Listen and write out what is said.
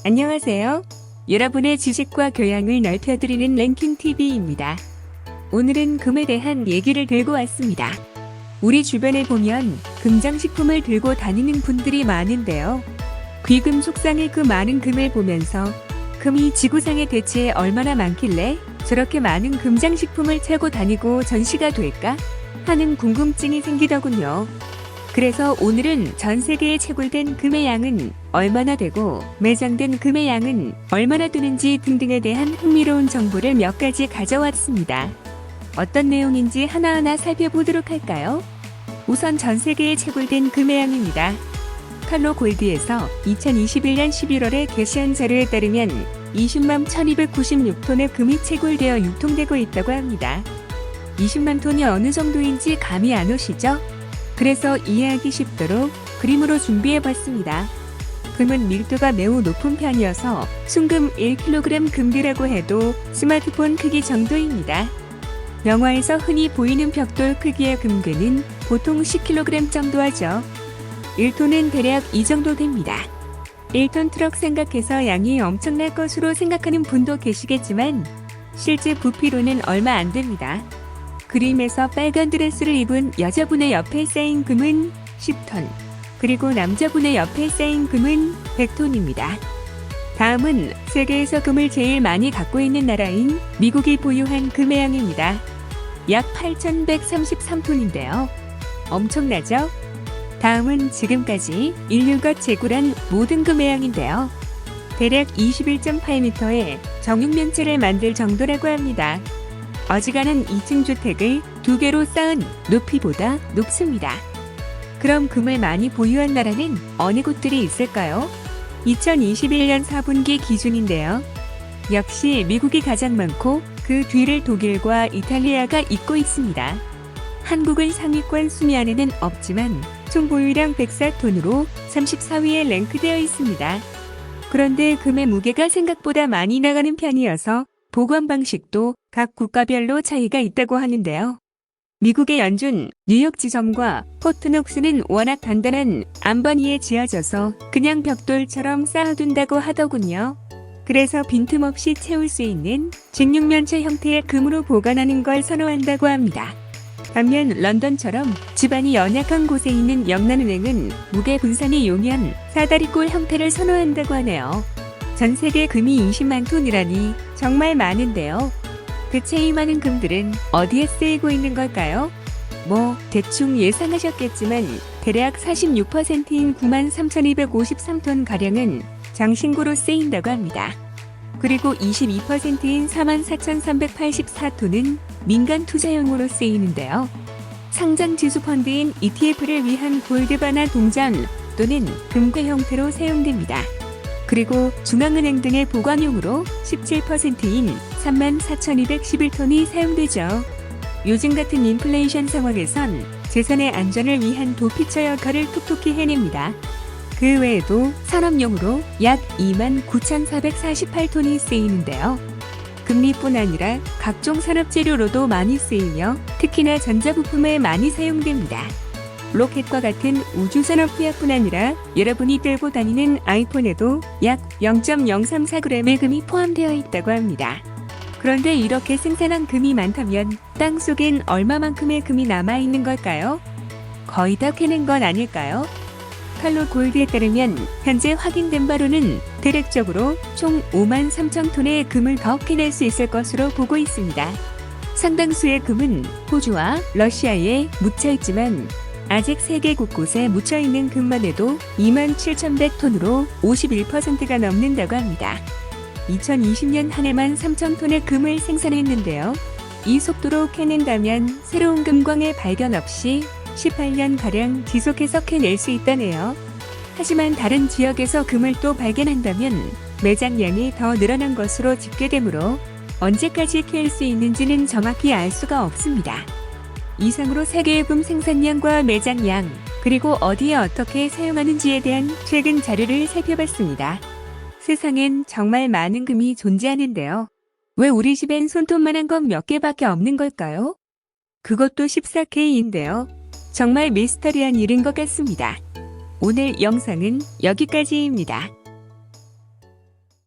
안녕하세요. 여러분의 지식과 교양을 넓혀드리는 랭킹TV입니다. 오늘은 금에 대한 얘기를 들고 왔습니다. 우리 주변에 보면 금장식품을 들고 다니는 분들이 많은데요. 귀금 속상의 그 많은 금을 보면서 금이 지구상에 대체 얼마나 많길래 저렇게 많은 금장식품을 차고 다니고 전시가 될까? 하는 궁금증이 생기더군요. 그래서 오늘은 전 세계에 채굴된 금의 양은 얼마나 되고 매장된 금의 양은 얼마나 되는지 등등에 대한 흥미로운 정보를 몇 가지 가져왔습니다. 어떤 내용인지 하나하나 살펴보도록 할까요? 우선 전 세계에 채굴된 금의 양입니다. 칼로 골드에서 2021년 11월에 게시한 자료에 따르면 20만 1296톤의 금이 채굴되어 유통되고 있다고 합니다. 20만 톤이 어느 정도인지 감이 안 오시죠? 그래서 이해하기 쉽도록 그림으로 준비해봤습니다. 금은 밀도가 매우 높은 편이어서 순금 1kg 금괴라고 해도 스마트폰 크기 정도입니다. 영화에서 흔히 보이는 벽돌 크기의 금괴는 보통 10kg 정도 하죠. 1톤은 대략 이 정도 됩니다. 1톤 트럭 생각해서 양이 엄청날 것으로 생각하는 분도 계시겠지만 실제 부피로는 얼마 안 됩니다. 그림에서 빨간 드레스를 입은 여자분의 옆에 쌓인 금은 10톤, 그리고 남자분의 옆에 쌓인 금은 100톤입니다. 다음은 세계에서 금을 제일 많이 갖고 있는 나라인 미국이 보유한 금의 양입니다. 약 8,133톤인데요. 엄청나죠? 다음은 지금까지 인류가 채굴한 모든 금의 양인데요. 대략 21.8m의 정육면체를 만들 정도라고 합니다. 어지간한 2층 주택을 2개로 쌓은 높이보다 높습니다. 그럼 금을 많이 보유한 나라는 어느 곳들이 있을까요? 2021년 4분기 기준인데요. 역시 미국이 가장 많고 그 뒤를 독일과 이탈리아가 잇고 있습니다. 한국은 상위권 순위 안에는 없지만 총 보유량 104톤으로 34위에 랭크되어 있습니다. 그런데 금의 무게가 생각보다 많이 나가는 편이어서 보관 방식도 각 국가별로 차이가 있다고 하는데요. 미국의 연준 뉴욕 지점과 포트녹스는 워낙 단단한 안반 위에 지어져서 그냥 벽돌처럼 쌓아둔다고 하더군요. 그래서 빈틈없이 채울 수 있는 직육면체 형태의 금으로 보관하는 걸 선호한다고 합니다. 반면 런던처럼 지반이 연약한 곳에 있는 영란은행은 무게 분산이 용이한 사다리꼴 형태를 선호한다고 하네요. 전 세계 금이 20만 톤이라니 정말 많은데요. 대체 이 많은 금들은 어디에 쓰이고 있는 걸까요? 대충 예상하셨겠지만 대략 46%인 93,253톤 가량은 장신구로 쓰인다고 합니다. 그리고 22%인 44,384톤은 민간 투자용으로 쓰이는데요. 상장지수 펀드인 ETF를 위한 골드바나 동전 또는 금괴 형태로 사용됩니다. 그리고 중앙은행 등의 보관용으로 17%인 34,211톤이 사용되죠. 요즘 같은 인플레이션 상황에선 재산의 안전을 위한 도피처 역할을 톡톡히 해냅니다. 그 외에도 산업용으로 약 29,448톤이 쓰이는데요. 금리뿐 아니라 각종 산업재료로도 많이 쓰이며 특히나 전자부품에 많이 사용됩니다. 로켓과 같은 우주산업투약뿐 아니라 여러분이 들고 다니는 아이폰에도 약 0.034g의 금이 포함되어 있다고 합니다. 그런데 이렇게 생산한 금이 많다면 땅속엔 얼마만큼의 금이 남아있는 걸까요? 거의 다 캐낸 건 아닐까요? 칼로 골드에 따르면 현재 확인된 바로는 대략적으로 총 5만 3천 톤의 금을 더 캐낼 수 있을 것으로 보고 있습니다. 상당수의 금은 호주와 러시아에 묻혀있지만 아직 세계 곳곳에 묻혀있는 금만 해도 27,100톤으로 51%가 넘는다고 합니다. 2020년 한 해만 3,000톤의 금을 생산했는데요. 이 속도로 캐낸다면 새로운 금광의 발견 없이 18년가량 지속해서 캐낼 수 있다네요. 하지만 다른 지역에서 금을 또 발견한다면 매장량이 더 늘어난 것으로 집계되므로 언제까지 캐일 수 있는지는 정확히 알 수가 없습니다. 이상으로 세계의 금 생산량과 매장량, 그리고 어디에 어떻게 사용하는지에 대한 최근 자료를 살펴봤습니다. 세상엔 정말 많은 금이 존재하는데요. 왜 우리 집엔 손톱만한 건 몇 개밖에 없는 걸까요? 그것도 14K인데요. 정말 미스터리한 일인 것 같습니다. 오늘 영상은 여기까지입니다.